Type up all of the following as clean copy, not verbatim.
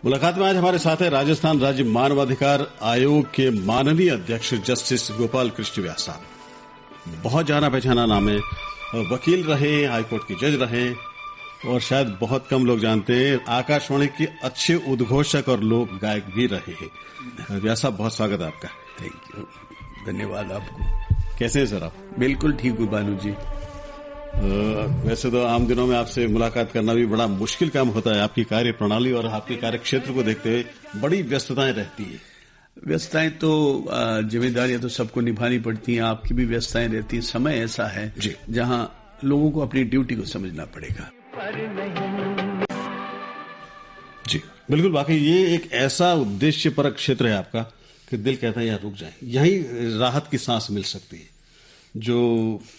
मुलाकात में आज हमारे साथ है राजस्थान राज्य मानवाधिकार आयोग के माननीय अध्यक्ष जस्टिस गोपाल कृष्ण व्यास साहब। बहुत जाना पहचाना नाम है, वकील रहे, हाईकोर्ट के जज रहे और शायद बहुत कम लोग जानते हैं आकाशवाणी के अच्छे उद्घोषक और लोक गायक भी रहे हैं। व्यास साहब, बहुत स्वागत है आपका। थैंक यू, धन्यवाद आपको। कैसे हैं सर आप? बिल्कुल ठीक हूँ बानू जी। वैसे तो आम दिनों में आपसे मुलाकात करना भी बड़ा मुश्किल काम होता है। आपकी कार्य प्रणाली और आपके कार्य क्षेत्र को देखते हुए बड़ी व्यस्तताएं रहती है। व्यस्तताएं तो जिम्मेदारियां तो सबको निभानी पड़ती हैं, आपकी भी व्यस्तताएं रहती हैं। समय ऐसा है जहां लोगों को अपनी ड्यूटी को समझना पड़ेगा। जी बिल्कुल, वाकई ये एक ऐसा उद्देश्यपरक क्षेत्र है आपका कि दिल कहता है यहाँ रुक जाए, यहीं राहत की सांस मिल सकती है। जो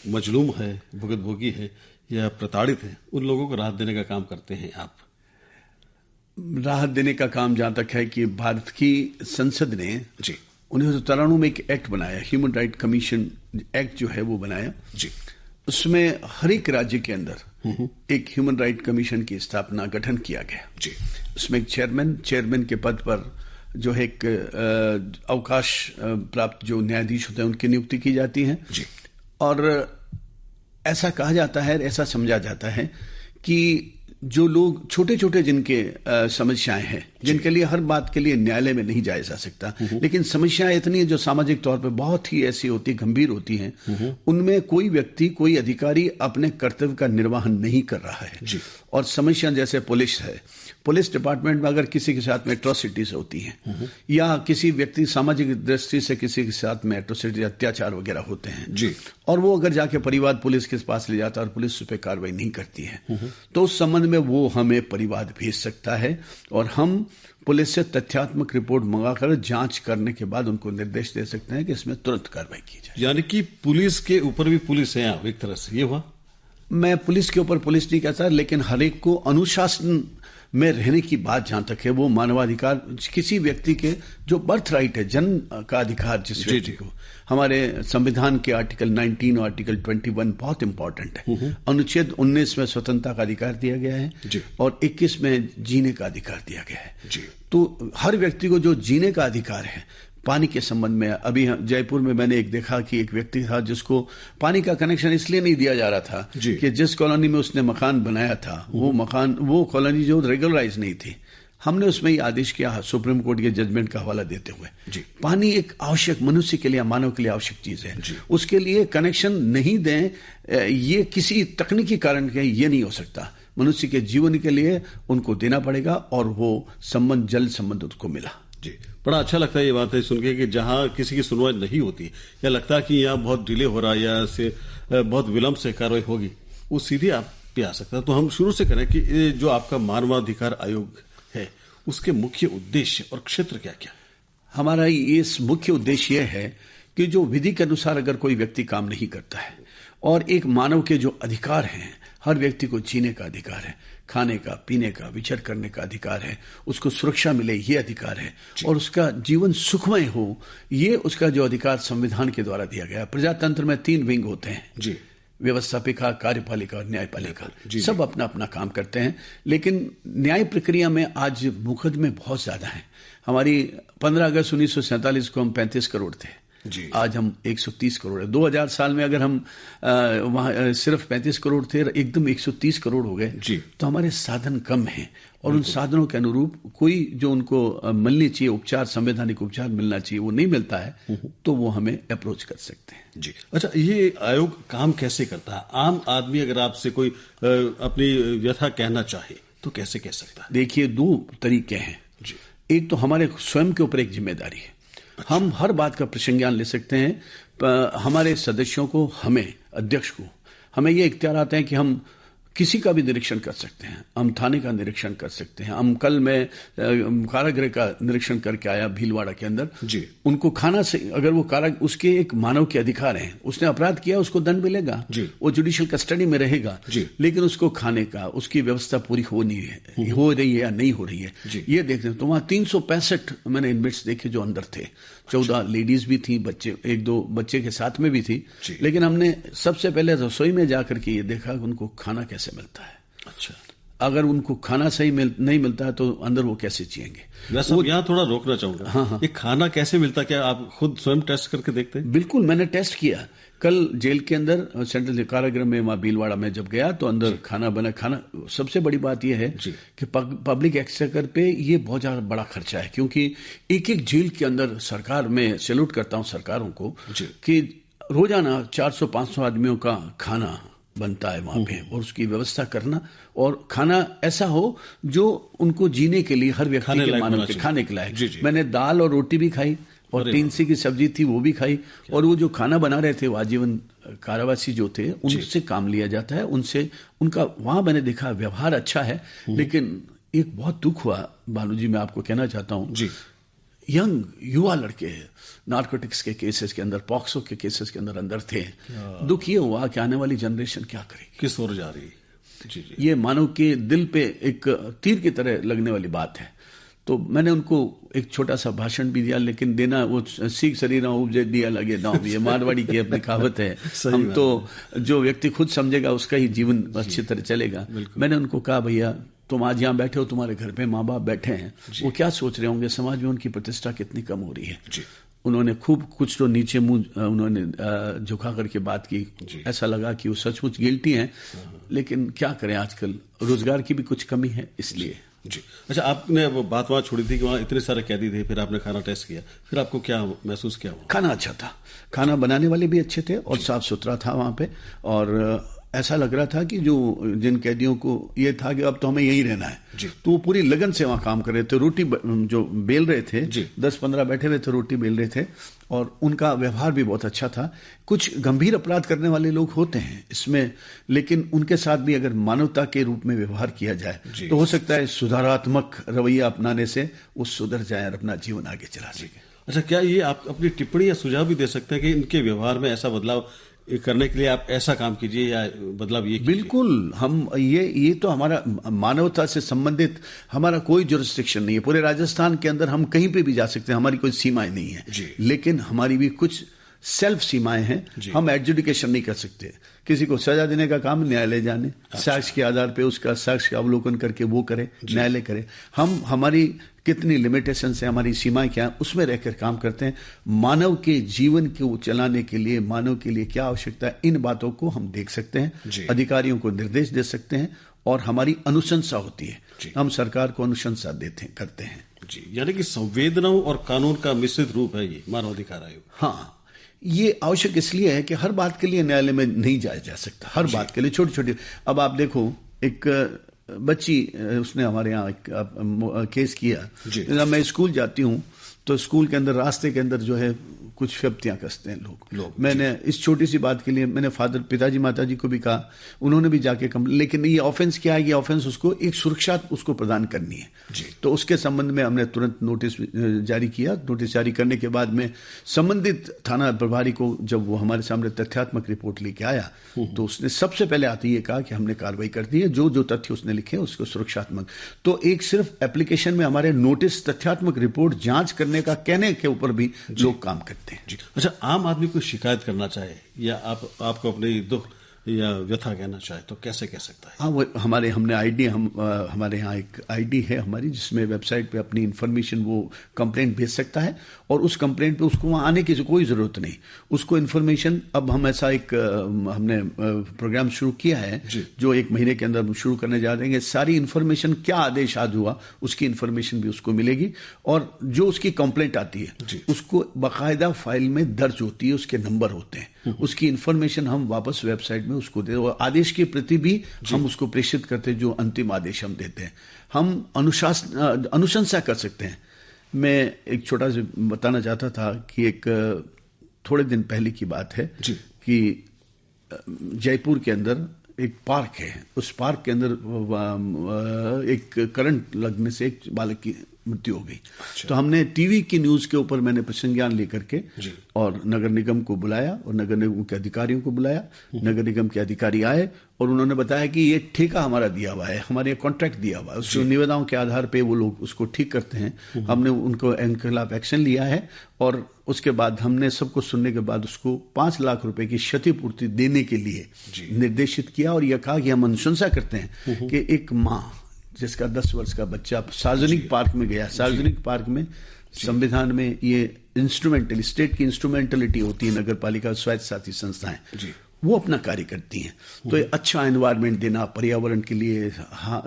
मजलूम है, भुगतभोगी है या प्रताड़ित है, उन लोगों को राहत देने का काम करते हैं आप। राहत देने का काम जहां तक है कि भारत की संसद ने 1993 में एक एक्ट बनाया, ह्यूमन राइट कमीशन एक्ट जो है वो बनाया जी। उसमें हर एक राज्य के अंदर एक ह्यूमन राइट कमीशन की स्थापना, गठन किया गया जी। उसमें एक चेयरमैन के पद पर जो है एक अवकाश प्राप्त जो न्यायाधीश होते हैं उनकी नियुक्ति की जाती है जी। और ऐसा कहा जाता है, ऐसा समझा जाता है कि जो लोग छोटे छोटे जिनके समस्याएं हैं, जिनके लिए हर बात के लिए न्यायालय में नहीं जाया जा सकता, लेकिन समस्याएं इतनी जो सामाजिक तौर पर बहुत ही ऐसी होती, गंभीर होती हैं, उनमें कोई व्यक्ति, कोई अधिकारी अपने कर्तव्य का निर्वहन नहीं कर रहा है जी। और समस्या जैसे पुलिस है, पुलिस डिपार्टमेंट में अगर किसी के साथ में एट्रोसिटीज होती हैं या किसी व्यक्ति सामाजिक दृष्टि से किसी के साथ में एट्रोसिटी, अत्याचार वगैरह होते हैं जी, और वो अगर जाके परिवार पुलिस के पास ले जाता है और पुलिस उस पर कार्रवाई नहीं करती है, तो उस संबंध में वो हमें परिवाद भेज सकता है और हम पुलिस से तथ्यात्मक रिपोर्ट मंगाकर जांच करने के बाद उनको निर्देश दे सकते हैं कि इसमें तुरंत कार्रवाई की जाए। यानी कि पुलिस के ऊपर भी पुलिस है आप एक तरह से, ये हुआ? मैं पुलिस के ऊपर पुलिस नहीं कहता, लेकिन हर एक को अनुशासन में रहने की बात जहां तक है, वो मानवाधिकार किसी व्यक्ति के जो बर्थ राइट है, जन्म का अधिकार जिस व्यक्ति को, हमारे संविधान के आर्टिकल 19 और आर्टिकल 21 बहुत इंपॉर्टेंट है। अनुच्छेद 19 में स्वतंत्रता का अधिकार दिया गया है और 21 में जीने का अधिकार दिया गया है जी। तो हर व्यक्ति को जो जीने का अधिकार है, पानी के संबंध में, अभी जयपुर में मैंने एक देखा कि एक व्यक्ति था जिसको पानी का कनेक्शन इसलिए नहीं दिया जा रहा था कि जिस कॉलोनी में उसने मकान बनाया था वो कॉलोनी जो रेगुलराइज नहीं थी। हमने उसमें ये आदेश किया सुप्रीम कोर्ट के जजमेंट का हवाला देते हुए जी। पानी एक आवश्यक, मनुष्य के लिए, मानव के लिए आवश्यक चीज है, उसके लिए कनेक्शन नहीं दें, ये किसी तकनीकी कारण के ये नहीं हो सकता। मनुष्य के जीवन के लिए उनको देना पड़ेगा और वो संबंध, जल संबंध उसको मिला जी। बड़ा अच्छा लगता है ये बात है सुन के कि जहां किसी की सुनवाई नहीं होती या लगता है कि यहाँ बहुत डिले हो रहा है या से बहुत विलंब से कार्रवाई होगी, वो सीधे आप पे आ सकता है। तो हम शुरू से करें कि जो आपका मानवाधिकार आयोग है, उसके मुख्य उद्देश्य और क्षेत्र क्या क्या? हमारा इस मुख्य उद्देश्य यह है कि जो विधि के अनुसार अगर कोई व्यक्ति काम नहीं करता है और एक मानव के जो अधिकार हैं, हर व्यक्ति को जीने का अधिकार है, खाने का, पीने का, विचर करने का अधिकार है, उसको सुरक्षा मिले ये अधिकार है और उसका जीवन सुखमय हो, ये उसका जो अधिकार संविधान के द्वारा दिया गया। प्रजातंत्र में 3 विंग होते हैं जी, व्यवस्थापिका, कार्यपालिका और न्यायपालिका। सब अपना अपना काम करते हैं, लेकिन न्याय प्रक्रिया में आज मुकदमे बहुत ज्यादा हैं। हमारी 15 अगस्त 1947 को हम 35 करोड़ थे जी। आज हम 130 करोड़ है। 2000 साल में अगर हम वहां सिर्फ 35 करोड़ थे, एकदम 130 करोड़ हो गए जी। तो हमारे साधन कम हैं और उन साधनों के अनुरूप कोई जो उनको मिलनी चाहिए उपचार, संवैधानिक उपचार मिलना चाहिए, वो नहीं मिलता है, तो वो हमें अप्रोच कर सकते हैं जी। अच्छा, ये आयोग काम कैसे करता है? आम आदमी अगर आपसे कोई अपनी व्यथा कहना चाहे तो कैसे कह सकता है? देखिए, 2 तरीके हैं जी। एक तो हमारे स्वयं के ऊपर एक जिम्मेदारी है, हम हर बात का प्रसंज्ञान ले सकते हैं। हमारे सदस्यों को, हमें अध्यक्ष को, हमें ये इख्तियार आते हैं कि हम किसी का भी निरीक्षण कर सकते हैं, हम थाने का निरीक्षण कर सकते हैं। हम कल मैं कारागृह का निरीक्षण करके आया भीलवाड़ा के अंदर जी। उनको खाना से, अगर वो उसके एक मानव के अधिकार हैं, उसने अपराध किया, उसको दंड मिलेगा जी। वो जुडिशियल कस्टडी में रहेगा जी। लेकिन उसको खाने का, उसकी व्यवस्था पूरी हो रही है या नहीं हो रही है, ये देखते हैं। तो वहां 365 मैंने इनमेट्स देखे जो अंदर थे। 14 लेडीज भी थी, बच्चे, 1-2 बच्चे के साथ में भी थी। लेकिन हमने सबसे पहले रसोई में जाकर के ये देखा कि उनको खाना कैसे मिलता है। अच्छा। अगर उनको खाना सही नहीं मिलता है तो अंदर वो कैसे जिएंगे। मैं सब यहाँ थोड़ा रोकना चाहूंगा। हाँ। ये खाना कैसे मिलता, क्या आप खुद स्वयं टेस्ट करके देखते हैं? बिल्कुल, मैंने टेस्ट किया। कल जेल के अंदर सेंट्रल कारागृह में वहां भीलवाड़ा में जब गया तो अंदर खाना बना। खाना सबसे बड़ी बात यह है कि पब्लिक एक्सचेकर पे ये बहुत ज्यादा बड़ा खर्चा है, क्योंकि एक एक जेल के अंदर सरकार में सैल्यूट करता हूं सरकारों को कि रोजाना 400-500 आदमियों का खाना बनता है वहां पे, और उसकी व्यवस्था करना, और खाना ऐसा हो जो उनको जीने के लिए हर व्यक्ति के मानव के खाने के लायक। मैंने दाल और रोटी भी खाई और 3 सी की सब्जी थी वो भी खाई, और वो जो खाना बना रहे थे वो आजीवन कारावासी जो थे उनसे काम लिया जाता है, उनसे उनका वहां मैंने देखा व्यवहार अच्छा है। लेकिन एक बहुत दुख हुआ बालू जी, मैं आपको कहना चाहता हूं, यंग युवा लड़के नार्कोटिक्स के केसेस के अंदर, पॉक्सो के केसेस के अंदर थे। दुख ये हुआ कि आने वाली जनरेशन क्या करेगी, किस ओर जा रही है। ये मानव के दिल पे एक तीर की तरह लगने वाली बात है। तो मैंने उनको एक छोटा सा भाषण भी दिया, लेकिन देना वो सीख शरीर उपजे दिया लगे दाम, ये मारवाड़ी की अपनी कहावत है। हम तो जो व्यक्ति खुद समझेगा उसका ही जीवन अच्छी तरह चलेगा। मैंने उनको कहा, भैया तुम आज यहाँ बैठे हो, तुम्हारे घर पे माँ बाप बैठे हैं, वो क्या सोच रहे होंगे, समाज में उनकी प्रतिष्ठा कितनी कम हो रही है। उन्होंने खूब कुछ तो नीचे मुंह उन्होंने झुका करके बात की। ऐसा लगा कि वो सचमुच गिल्टी हैं, लेकिन क्या करें, आजकल रोजगार की भी कुछ कमी है इसलिए। अच्छा, आपने वो बात वहां छोड़ी थी कि वहां इतने सारे कैदी थे, फिर आपने खाना टेस्ट किया, फिर आपको क्या महसूस किया? खाना अच्छा था, खाना बनाने वाले भी अच्छे थे और साफ सुथरा था वहां पे, और ऐसा लग रहा था कि जो जिन कैदियों को ये था कि अब तो हमें यही रहना है, तो वो पूरी लगन से वहां काम कर रहे थे। रोटी जो बेल रहे थे, 10-15 बैठे हुए थे, रोटी बेल रहे थे, और उनका व्यवहार भी बहुत अच्छा था। कुछ गंभीर अपराध करने वाले लोग होते हैं इसमें, लेकिन उनके साथ भी अगर मानवता के रूप में व्यवहार किया जाए तो हो सकता है सुधारात्मक रवैया अपनाने से वो सुधर जाए और अपना जीवन आगे चला सके। अच्छा, क्या ये आप अपनी टिप्पणी या सुझाव भी दे सकते हैं कि इनके व्यवहार में ऐसा बदलाव करने के लिए आप ऐसा काम कीजिए या बदलाव ये कीजिए? बिल्कुल, हम ये तो हमारा मानवता से संबंधित हमारा कोई जुरिस्डिक्शन नहीं है। पूरे राजस्थान के अंदर हम कहीं पे भी जा सकते हैं, हमारी कोई सीमाएं नहीं है, लेकिन हमारी भी कुछ सेल्फ सीमाएं हैं। हम एडजुडिकेशन नहीं कर सकते, किसी को सजा देने का काम न्यायालय जाने, साक्ष्य के आधार पे उसका साक्ष्य का अवलोकन करके वो करे, न्यायालय करे। हम हमारी कितनी लिमिटेशन है, हमारी सीमाएं क्या है, उसमें रहकर काम करते हैं। मानव के जीवन को चलाने के लिए, मानव के लिए क्या आवश्यकता है, इन बातों को हम देख सकते हैं, अधिकारियों को निर्देश दे सकते हैं, और हमारी अनुशंसा होती है, हम सरकार को अनुशंसा करते हैं। यानी कि संवेदनाओं और कानून का मिश्रित रूप है ये मानवाधिकार आयोग। हाँ, ये आवश्यक इसलिए है कि हर बात के लिए न्यायालय में नहीं जाया जा सकता, हर बात के लिए छोटी छोटी। अब आप देखो, एक बच्ची, उसने हमारे यहाँ एक केस किया। मैं स्कूल जाती हूँ तो स्कूल के अंदर रास्ते के अंदर जो है कुछ व्यक्तियां कसते हैं लोग। मैंने इस छोटी सी बात के लिए मैंने पिताजी माताजी को भी कहा, उन्होंने भी जाके लेकिन ये ऑफेंस क्या है, ये ऑफेंस उसको एक सुरक्षा उसको प्रदान करनी है। तो उसके संबंध में हमने तुरंत नोटिस जारी किया। नोटिस जारी करने के बाद में संबंधित थाना प्रभारी को जब वो हमारे सामने तथ्यात्मक रिपोर्ट लेके आया तो उसने सबसे पहले आते ही कहा कि हमने कार्रवाई कर दी है, जो जो तथ्य उसने लिखे उसको सुरक्षात्मक। तो एक सिर्फ एप्लीकेशन में हमारे नोटिस, तथ्यात्मक रिपोर्ट जांच करने का कहने के ऊपर भी लोग काम करते हैं। अच्छा, आम आदमी को शिकायत करना चाहे या आपको अपने दुख या व्यथा कहना चाहे तो कैसे कह सकता है? हाँ, वो हमने आईडी, हमारे यहाँ एक आईडी है हमारी, जिसमें वेबसाइट पे अपनी इन्फॉर्मेशन वो कंप्लेंट भेज सकता है, और उस कंप्लेंट पे उसको वहाँ आने की कोई ज़रूरत नहीं, उसको इन्फॉर्मेशन। अब हम ऐसा एक हमने प्रोग्राम शुरू किया है जो 1 महीने के अंदर शुरू करने जा रहे हैं। सारी इन्फॉर्मेशन, क्या आदेश आज हुआ उसकी इन्फॉर्मेशन भी उसको मिलेगी, और जो उसकी कंप्लेंट आती है उसको बाकायदा फाइल में दर्ज होती है, उसके नंबर होते हैं, उसकी इन्फॉर्मेशन हम वापस वेबसाइट में उसको दे, और आदेश की प्रति भी हम उसको प्रेषित करते हैं, जो अंतिम आदेश हम देते हैं। हम अनुशंसा कर सकते हैं। मैं एक छोटा सा बताना चाहता था कि एक थोड़े दिन पहले की बात है कि जयपुर के अंदर एक पार्क है, उस पार्क के अंदर एक करंट लगने से एक बालक की मृत्यु हो गई। तो हमने टीवी की न्यूज के ऊपर मैंने संज्ञान लेकर के और नगर निगम को बुलाया और नगर निगम के अधिकारियों को बुलाया। नगर निगम के अधिकारी आए और उन्होंने बताया कि ये ठेका हमारा दिया हुआ है, हमारे कॉन्ट्रैक्ट दिया हुआ है, उसकी निविदाओं के आधार पे वो लोग उसको ठीक करते हैं। हमने उनको इनके खिलाफ एक्शन लिया है और उसके बाद हमने सबको सुनने के बाद उसको 5 लाख रुपए की क्षतिपूर्ति देने के लिए निर्देशित किया और यह कहा कि हम अनुशंसा करते हैं कि एक माँ जिसका 10 वर्ष का बच्चा सार्वजनिक पार्क में गया, सार्वजनिक पार्क में संविधान में ये इंस्ट्रूमेंटल स्टेट की इंस्ट्रूमेंटलिटी होती है, नगर पालिका स्वायत्त शासी संस्थाएं वो अपना कार्य करती हैं। तो ये अच्छा एनवायरनमेंट देना पर्यावरण के लिए,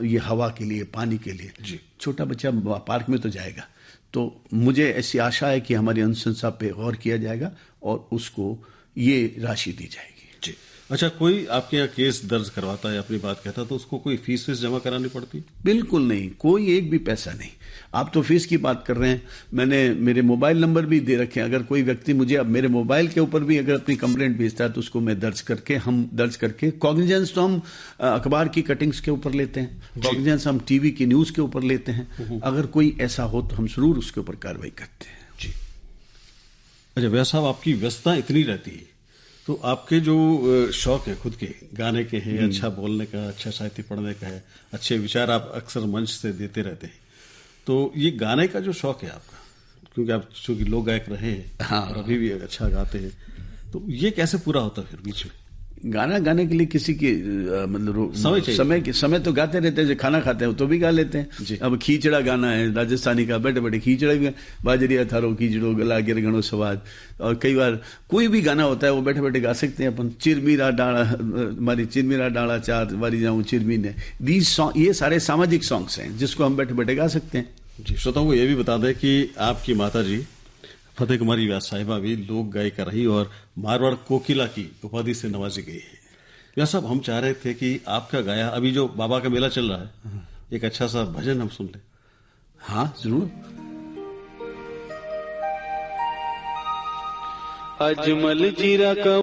ये हवा के लिए, पानी के लिए, छोटा बच्चा पार्क में तो जाएगा। तो मुझे ऐसी आशा है कि हमारी अनुशंसा पे गौर किया जाएगा और उसको ये राशि दी जाएगी। जी अच्छा, कोई आपके यहाँ केस दर्ज करवाता है, अपनी बात कहता है, तो उसको कोई फीस जमा करानी पड़ती? बिल्कुल नहीं, कोई एक भी पैसा नहीं। आप तो फीस की बात कर रहे हैं, मैंने मेरे मोबाइल नंबर भी दे रखे हैं। अगर कोई व्यक्ति मुझे अब मेरे मोबाइल के ऊपर भी अगर अपनी कंप्लेंट भेजता है तो उसको मैं हम दर्ज करके कॉग्निजेंस तो हम अखबार की कटिंग्स के ऊपर लेते हैं, कॉग्निजेंस हम टीवी की न्यूज के ऊपर लेते हैं। अगर कोई ऐसा हो तो हम जरूर उसके ऊपर कार्रवाई करते हैं। जी अच्छा, वैसा साहब आपकी व्यस्तता इतनी रहती है तो आपके जो शौक है खुद के गाने के हैं, अच्छा बोलने का, अच्छा साहित्य पढ़ने का है, अच्छे विचार आप अक्सर मंच से देते रहते हैं, तो ये गाने का जो शौक है आपका, क्योंकि आप चूंकि लोक गायक रहे हैं और अभी भी अच्छा गाते हैं, तो ये कैसे पूरा होता है फिर बीच में? गाना गाने के लिए किसी की मतलब समय तो गाते रहते हैं। जो खाना खाते हैं तो भी गा लेते हैं। अब खींचड़ा गाना है राजस्थानी का, बैठे बैठे खींचड़ा भी, बाजरिया थारो खींचड़ो गला गिर घणो सवाद, और कई बार कोई भी गाना होता है वो बैठे बैठे गा सकते हैं अपन। चिरमीरा डाला हमारी चिरमीरा डाला चार वारी जाऊं चिरमी ने, ये सारे सामाजिक सॉन्ग्स हैं जिसको हम बैठे बैठे गा सकते हैं। जी श्रोताओं को ये भी बता दें कि आपकी माता जी फतेह कुमारी व्यास साहिबा भी लोक गायिका रही और मारवाड़ कोकिला की उपाधि से नवाजी गई है। व्यास साहब, हम चाह रहे थे कि आपका गाया, अभी जो बाबा का मेला चल रहा है, एक अच्छा सा भजन हम सुन लें। हाँ जरूर। अजमल जीरा का